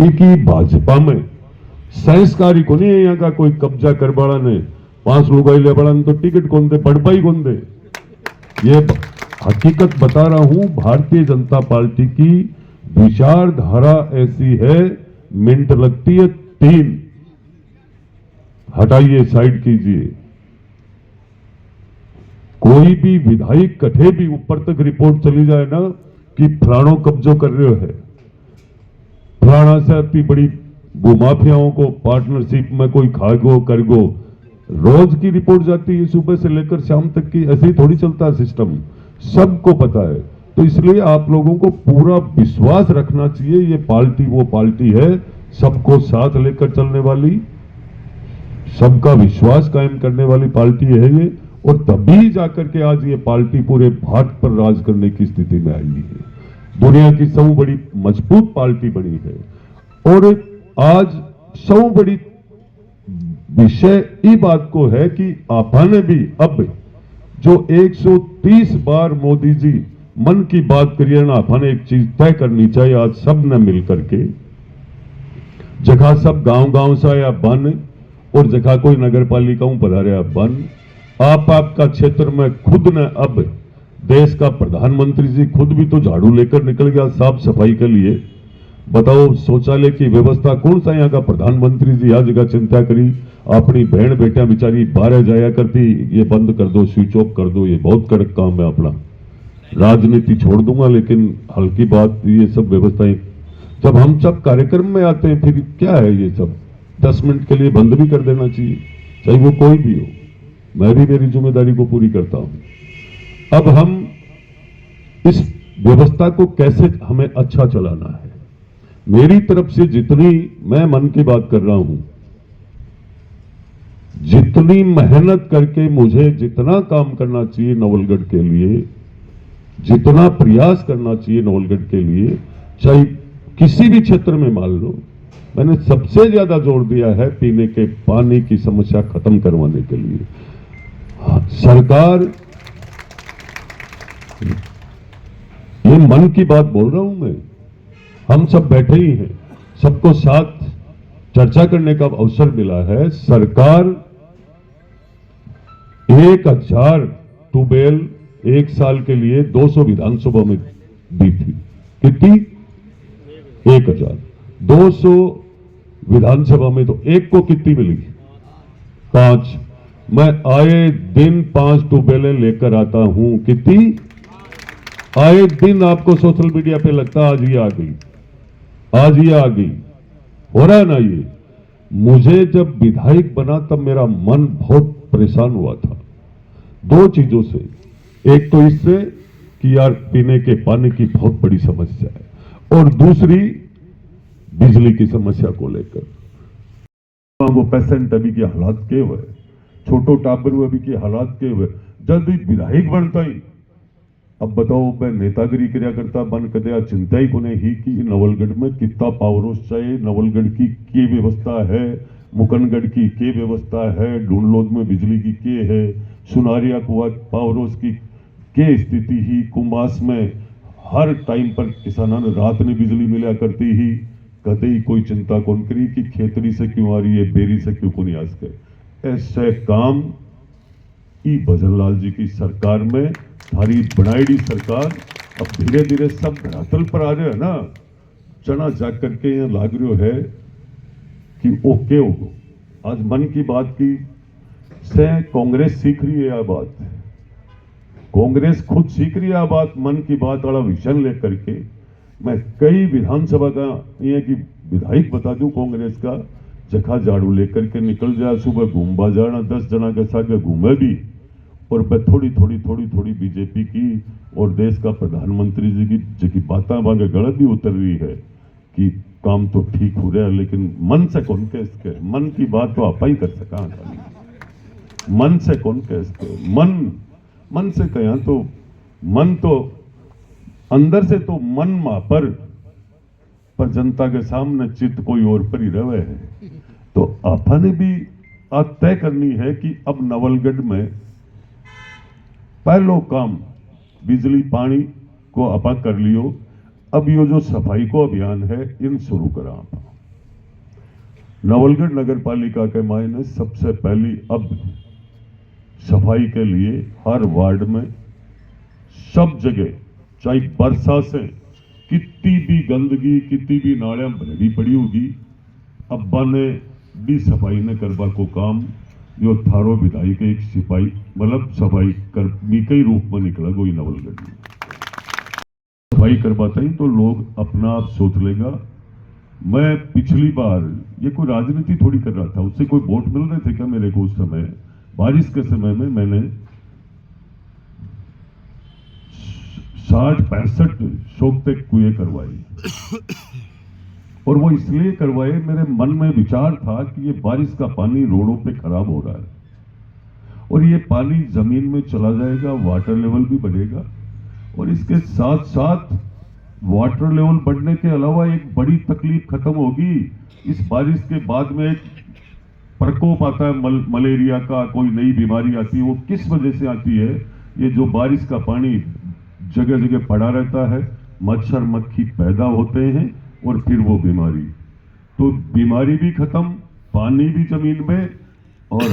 की भाजपा में संस्कारी को नहीं है। यहाँ का कोई कब्जा कर बड़ा ने 5 लोग ले बड़ा तो टिकट कौन दे, बड़पाई कौन दे। ये हकीकत बता रहा हूं। भारतीय जनता पार्टी की विचारधारा ऐसी है, मिनट लगती है 3। हटाइए, साइड कीजिए। कोई भी विधायक कठे भी ऊपर तक रिपोर्ट चली जाए ना कि फलानो कब्जो कर रहे है, फलाना से इतनी बड़ी भूमाफियाओं को पार्टनरशिप में कोई खागो करगो, रोज की रिपोर्ट जाती है सुबह से लेकर शाम तक की। ऐसे ही थोड़ी चलता है सिस्टम, सबको पता है। तो इसलिए आप लोगों को पूरा विश्वास रखना चाहिए, ये पार्टी वो पार्टी है सबको साथ लेकर चलने वाली, सबका विश्वास कायम करने वाली पार्टी है ये। और तभी जाकर के आज ये पार्टी पूरे भारत पर राज करने की स्थिति में आई है, दुनिया की सब बड़ी मजबूत पार्टी बनी है। और आज सब बड़ी विषय इस बात को है कि आपने भी अब जो 130 बार मोदी जी मन की बात करिए ना, आपने एक चीज तय करनी चाहिए आज सब ने मिलकर के। जगह सब गांव से आया बन और जगह कोई नगर पालिकाओं पधारे बन, आपका क्षेत्र में खुद ने अब देश का प्रधानमंत्री जी खुद भी तो झाड़ू लेकर निकल गया साफ सफाई के लिए। बताओ, शौचालय की व्यवस्था कौन सा यहाँ का प्रधानमंत्री जी हर जगह चिंता करी। अपनी बहन बेटियां बेचारी बाहर जाया करती, ये बंद कर दो, स्विच ऑफ कर दो, ये बहुत कड़क काम है अपना। राजनीति छोड़ दूंगा लेकिन हल्की बात, ये सब व्यवस्थाएं जब हम सब कार्यक्रम में आते हैं फिर क्या है ये सब 10 मिनट के लिए बंद भी कर देना चाहिए, चाहे वो कोई भी हो। मैं भी मेरी जिम्मेदारी को पूरी करता हूं। अब हम इस व्यवस्था को कैसे हमें अच्छा चलाना है, मेरी तरफ से जितनी मैं मन की बात कर रहा हूं, जितनी मेहनत करके मुझे जितना काम करना चाहिए नवलगढ़ के लिए, जितना प्रयास करना चाहिए नवलगढ़ के लिए, चाहे किसी भी क्षेत्र में मान लो, मैंने सबसे ज्यादा जोर दिया है पीने के पानी की समस्या खत्म करवाने के लिए। सरकार, ये मन की बात बोल रहा हूं मैं, हम सब बैठे ही हैं, सबको साथ चर्चा करने का अवसर मिला है। सरकार 1000 ट्यूबवेल 1 साल के लिए 200 विधानसभा में दी थी। कितनी? 1000। 200 विधानसभा में तो एक को कितनी मिली? 5। मैं आए दिन 5 ट्यूबवेलें लेकर आता हूं। कितनी? आए दिन आपको सोशल मीडिया पे लगता आज ये आ गई, आज ये आ गई। हो रहा है ना ये। मुझे जब विधायक बना तब मेरा मन बहुत परेशान हुआ था 2 चीजों से। एक तो इससे कि यार पीने के पानी की बहुत बड़ी समस्या है, और दूसरी बिजली की समस्या को लेकर। वो पेशेंट अभी के हालात के हुए, छोटो टाबर अभी के हालात के हुए, जल्दी विधायक बनता ही। अब बताओ, मैं नेतागिरी क्रिया करता बन कदया चिंता ही को नहीं कि नवलगढ़ में कितना पावर हाउस चाहिए, नवलगढ़ की व्यवस्था है, मुकनगढ़ की के व्यवस्था है, ढूंढलोद में बिजली की के है, सुनारिया कुआ पावर हाउस की के स्थिति ही, कुंभास में हर टाइम पर किसानों ने रात में बिजली मिला करती ही, कदे ही कोई चिंता कौन करी कि खेतरी से क्यों आ रही है, बेरी से क्यों को नहीं आज के। ऐसे काम ई भजनलाल जी की सरकार में, हमारी बनाईडी सरकार, अब धीरे धीरे सब धरातल पर आ रहे हैं ना, चना जाग करके यहाँ लाग रहे है कि ओके होगो। आज मन की बात की से कांग्रेस सीख रही है यह बात, कांग्रेस खुद सीख रही है यह बात। मन की बात वाला विजन लेकर के मैं कई विधानसभा का ये कि विधायक बता दूं कांग्रेस का, जखा झाड़ू लेकर के निकल जाए, सुबह घूमबा जाना 10 जना के साथ घूमे भी, और थोड़ी थोड़ी बीजेपी की और देश का प्रधानमंत्री जी की बातें मांगे गलत भी उतर रही है कि काम तो ठीक हो रहा है, लेकिन मन से कौन कह इसके, मन की बात तो आप ही कर सका, मन से कौन कह इसके, मन से कहें तो मन तो अंदर से तो मन मा पर जनता के सामने चित्त कोई और पर ही रहे है। तो आपने भी आज तय करनी है कि अब नवलगढ़ में पहलो काम बिजली पानी को आपा कर लियो। अब ये जो सफाई को अभियान है इन शुरू करा आप नवलगढ़ नगर पालिका के मायने सबसे पहली अब सफाई के लिए हर वार्ड में सब जगह चाहे बरसा से कितनी भी गंदगी कितनी भी नालियां भरी पड़ी होगी अब्बा ने भी सफाई ने करवा को काम जो थारो विधायक एक सिपाही मतलब सफाई कर्मी के रूप में निकला कोई नवलगढ़ में सफाई करवाता ही तो लोग अपना आप सोच लेगा। मैं पिछली बार ये कोई राजनीति थोड़ी कर रहा था, उससे कोई वोट मिल रहे थे क्या मेरे को? उस समय बारिश के समय में मैंने 60-65 सोखते कुएं करवाए और वो इसलिए करवाए मेरे मन में विचार था कि ये बारिश का पानी रोडों पे खराब हो रहा है और ये पानी जमीन में चला जाएगा, वाटर लेवल भी बढ़ेगा और इसके साथ साथ वाटर लेवल बढ़ने के अलावा एक बड़ी तकलीफ खत्म होगी। इस बारिश के बाद में एक प्रकोप आता है मलेरिया का, कोई नई बीमारी आती है। वो किस वजह से आती है? ये जो बारिश का पानी जगह जगह पड़ा रहता है, मच्छर मक्खी पैदा होते हैं और फिर वो बीमारी, तो बीमारी भी खत्म, पानी भी जमीन में और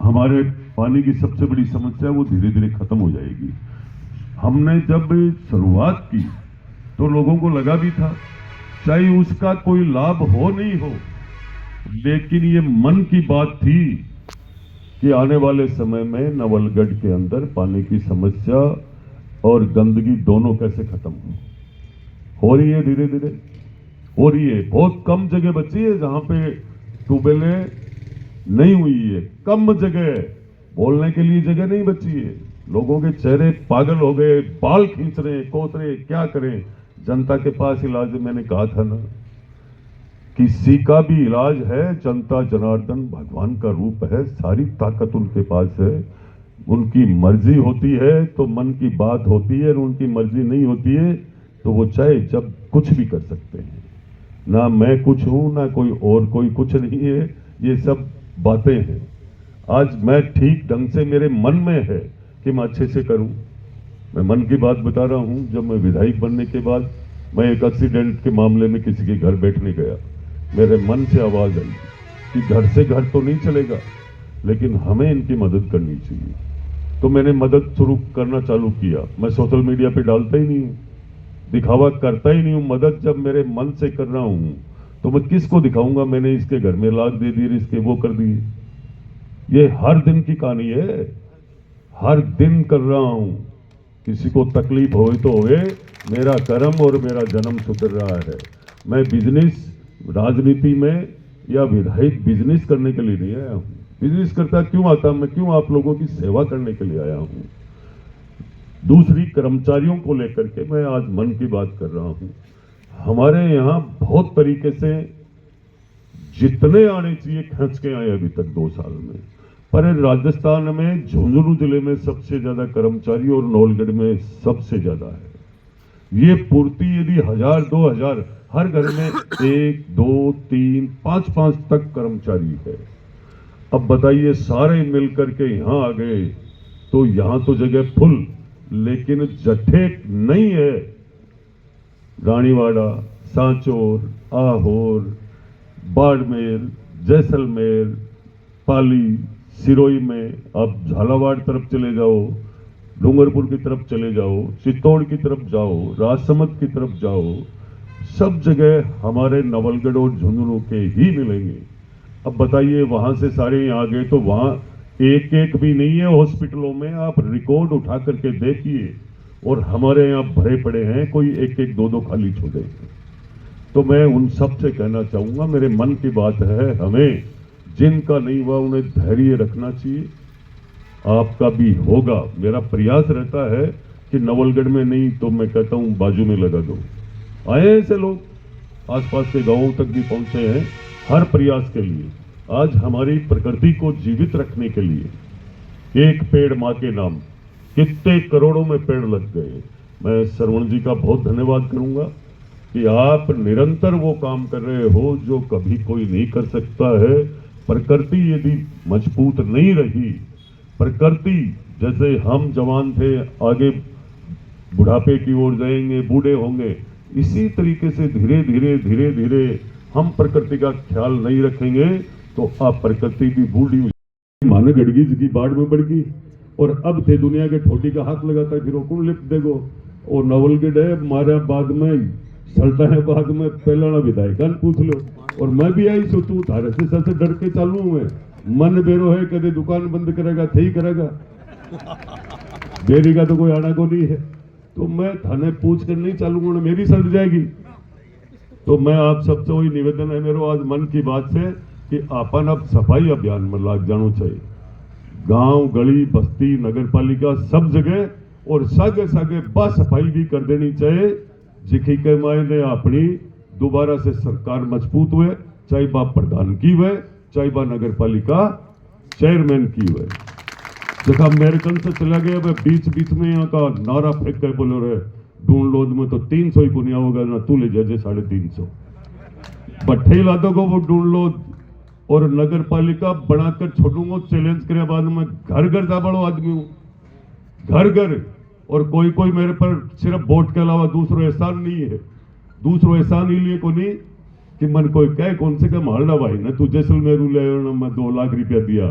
हमारे पानी की सबसे बड़ी समस्या वो धीरे धीरे खत्म हो जाएगी। हमने जब शुरुआत की तो लोगों को लगा भी था चाहे उसका कोई लाभ हो नहीं हो, लेकिन ये मन की बात थी कि आने वाले समय में नवलगढ़ के अंदर पानी की समस्या और गंदगी दोनों कैसे खत्म हो रही है, धीरे धीरे हो रही है। बहुत कम जगह बची है जहां पे ट्यूबवेलें नहीं हुई है, कम जगह, बोलने के लिए जगह नहीं बची है। लोगों के चेहरे पागल हो गए, बाल खींच रहे, कोस रहे, क्या करें? जनता के पास इलाज, मैंने कहा था ना, किसी का भी इलाज है, जनता जनार्दन भगवान का रूप है, सारी ताकत उनके पास है। उनकी मर्जी होती है तो मन की बात होती है और उनकी मर्जी नहीं होती है तो वो चाहे जब कुछ भी कर सकते हैं। ना मैं कुछ हूं ना कोई और कोई कुछ नहीं है, ये सब बातें हैं। आज मैं ठीक ढंग से मेरे मन में है कि मैं अच्छे से करूं। मैं मन की बात बता रहा हूं। जब मैं विधायक बनने के बाद मैं एक एक्सीडेंट के मामले में किसी के घर बैठने गया, मेरे मन से आवाज आई कि घर से घर तो नहीं चलेगा लेकिन हमें इनकी मदद करनी चाहिए। तो मैंने मदद शुरू करना चालू किया। मैं सोशल मीडिया पे डालता ही नहीं हूं, दिखावा करता ही नहीं हूं। मदद जब मेरे मन से कर रहा हूं तो मैं किसको दिखाऊंगा? मैंने इसके घर में लाख दे दिए, इसके वो कर दिए। ये हर दिन की कहानी है, हर दिन कर रहा हूं। किसी को तकलीफ हो तो होए, मेरा कर्म और मेरा जन्म सुधर रहा है। मैं बिजनेस राजनीति में या विधायक बिजनेस करने के लिए नहीं आया हूं। बिजनेस करता क्यों आता? मैं क्यों आप लोगों की सेवा करने के लिए आया हूं। दूसरी, कर्मचारियों को लेकर के मैं आज मन की बात कर रहा हूं। हमारे यहां बहुत तरीके से जितने आने चाहिए खर्च के आए अभी तक 2 साल में, पर राजस्थान में झुंझुनू जिले में सबसे ज्यादा कर्मचारी और नवलगढ़ में सबसे ज्यादा है। ये पूर्ति यदि 1000-2000 हर घर में 1, 2, 3, 5 तक कर्मचारी है। अब बताइए सारे मिलकर के यहां आ गए तो यहां तो जगह फुल, लेकिन जट्ठे नहीं है। रानीवाड़ा, सांचौर, आहोर, बाड़मेर, जैसलमेर, पाली, सिरोही में, आप झालावाड़ तरफ चले जाओ, डूंगरपुर की तरफ चले जाओ, चित्तौड़ की तरफ जाओ, राजसमंद की तरफ जाओ, सब जगह हमारे नवलगढ़ और झुंझुनू के ही मिलेंगे। अब बताइए वहां से सारे यहाँ आ गए तो वहां एक एक भी नहीं है हॉस्पिटलों में। आप रिकॉर्ड उठा करके देखिए और हमारे यहाँ भरे पड़े हैं, कोई 1-1, 2-2 खाली छोड़े। तो मैं उन सब से कहना चाहूंगा, मेरे मन की बात है, हमें जिनका नहीं हुआ उन्हें धैर्य रखना चाहिए। आपका भी होगा। मेरा प्रयास रहता है कि नवलगढ़ में नहीं तो मैं कहता हूं बाजू में लगा दो। आए ऐसे लोग, आसपास के गांवों तक भी पहुंचे हैं हर प्रयास के लिए। आज हमारी प्रकृति को जीवित रखने के लिए एक पेड़ मां के नाम, कितने करोड़ों में पेड़ लग गए। मैं श्रवण जी का बहुत धन्यवाद करूंगा कि आप निरंतर वो काम कर रहे हो जो कभी कोई नहीं कर सकता है। प्रकृति यदि मजबूत नहीं रही, प्रकृति जैसे हम जवान थे, आगे बुढ़ापे की ओर जाएंगे, बूढ़े होंगे, इसी तरीके से धीरे धीरे हम प्रकृति का ख्याल नहीं रखेंगे तो आप प्रकृति भी बूढ़ी मान गड़गी की बाढ़ में बढ़ गई। और अब थे दुनिया के ठोटी का हाथ लगाता है फिर कौन लिप देगो। और नवलगढ़ है मारा बाद में सल्टा है बाद में पहला विधायक पूछ लो। और मैं भी आई सोचू थारे से सबसे डर के चालू हूं मैं। मन बेरो है कदे दुकान बंद करेगा थे ही करेगा बेरी का तो कोई आना को नहीं है। तो मैं थाने पूछ कर नहीं चालूंगा मेरी सड़ जाएगी। तो मैं आप सबसे वही निवेदन है मेरे आज मन की बात से कि अपन अब सफाई अभियान में लाग जाना चाहिए। गांव गली बस्ती नगर पालिका सब जगह और सागे सागे बा सफाई भी कर देनी चाहिए जिखी के मायने अपनी दोबारा से सरकार मजबूत हुए चाहे बा प्रधान की हुए चाहे बा नगर पालिका चेयरमैन की हुए। जगह अमेरिकन से चला गया वह बीच में यहाँ का नारा फेंक कर बोले रहे ढूंढ लो में तो 300 ही पुनिया होगा ना तू ले जाए 350 बट्ठे लादों को वो ढूंढ लो। और नगर पालिका बनाकर छोड़ूंगा चैलेंज करे बाद में घर घर जा बड़ो आदमी हूं घर घर। और कोई मेरे पर सिर्फ वोट के अलावा दूसरो एहसान नहीं है। दूसरो एहसान ही लिए को नहीं कि मन कोई कहे कौन से कम हालना भाई ना तू जैसलमेर ले मैं 2 लाख रुपया दिया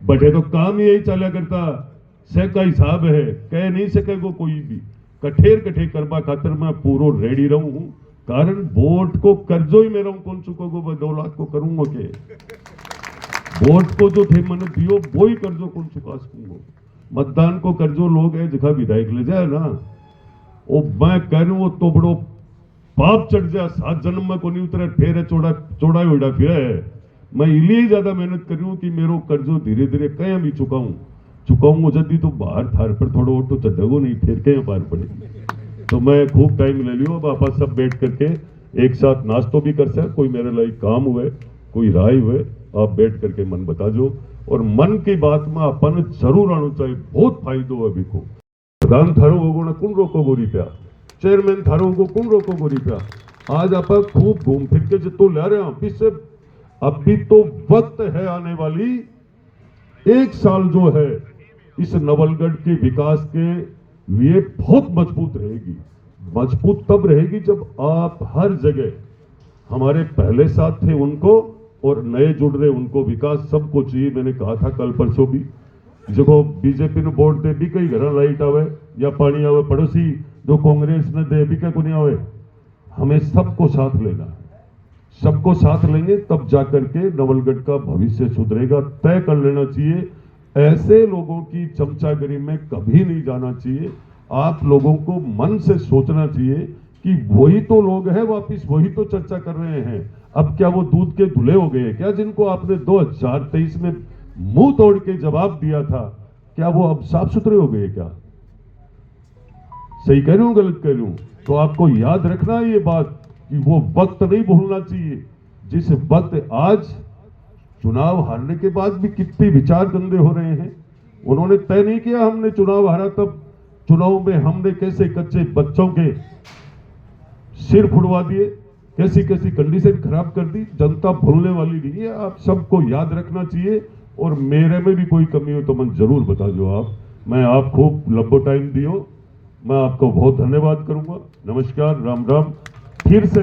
बटे तो काम ही यही चला करता से का हिसाब है कह नहीं सकेगो कोई भी कठेर करवा खातर मैं पूरा रेडी रहूं हूं। कारण वोट को कर्जो ही मेरा कौन चुकोगो मैं 2 लाख को करूंगा के वोट को जो थे मैंने दियो वो ही कर्जो कौन चुका सकूंगा। मतदान को कर्जो लोग है जगह विधायक ले जाए ना वो मैं कह रहा हूं तो बड़ो पाप चढ़ जाए 7 जन्म में को नहीं उतरे फेर चौड़ा उड़ा फिर है। मैं इसलिए ज्यादा मेहनत कर रही हूँ कि मेरे कर्जो धीरे धीरे कहीं भी चुकाऊंगा जल्दी तो बाहर थार पर थोड़ा और तो चढ़ेगो नहीं फिर कहीं पार पड़ेगी। तो मैं खूब टाइम ले लियो अब आप सब बैठ करके एक साथ नाश्तो भी कर सकते कोई मेरे लिए काम हुए कोई राय हुए आप बैठ करके मन बता जो। और मन की बात में अपन जरूर आना चाहिए बहुत फायदो है अभी को। प्रधान थारो होगो ना कौन रोको गोरी प्या चेयरमैन थारो होगो कौन रोको गोरी प्या। आज आप खूब घूम फिर के जितो ले रहे हैं से अभी तो वक्त है आने वाली 1 साल जो है इस नवलगढ़ के विकास के लिए बहुत मजबूत रहेगी। मजबूत तब रहेगी जब आप हर जगह हमारे पहले साथ थे उनको और नए जुड़ रहे उनको विकास सबको चाहिए। मैंने कहा था कल परसों भी जो बीजेपी ने वोट दे भी कई घर लाइट आवे या पानी आवे पड़ोसी जो कांग्रेस ने दे भी क्या को नहीं आवे हमें सबको साथ लेना है। सबको साथ लेंगे तब जाकर के नवलगढ़ का भविष्य सुधरेगा। तय कर लेना चाहिए ऐसे लोगों की चमचागिरी में कभी नहीं जाना चाहिए। आप लोगों को मन से सोचना चाहिए कि वही तो लोग हैं वापिस वही तो चर्चा कर रहे हैं। अब क्या वो दूध के धुले हो गए क्या जिनको आपने 2023 में मुंह तोड़ के जवाब दिया था क्या वो अब साफ सुथरे हो गए क्या। सही कह रही हूं गलत कह रही हूं। तो आपको याद रखना है ये बात कि वो वक्त नहीं भूलना चाहिए जिस वक्त आज चुनाव हारने के बाद भी कितने विचार गंदे हो रहे हैं। उन्होंने तय नहीं किया हमने चुनाव हारा तब चुनाव में हमने कैसे कच्चे बच्चों के सिर फुड़वा दिए कैसी कैसी कंडीशन खराब कर दी। जनता भूलने वाली नहीं है। आप सबको याद रखना चाहिए और मेरे में भी कोई कमी हो तो मैं जरूर बता दो आप। मैं आप खूब लंबो टाइम दियो मैं आपको बहुत धन्यवाद करूंगा। नमस्कार राम राम। फिर से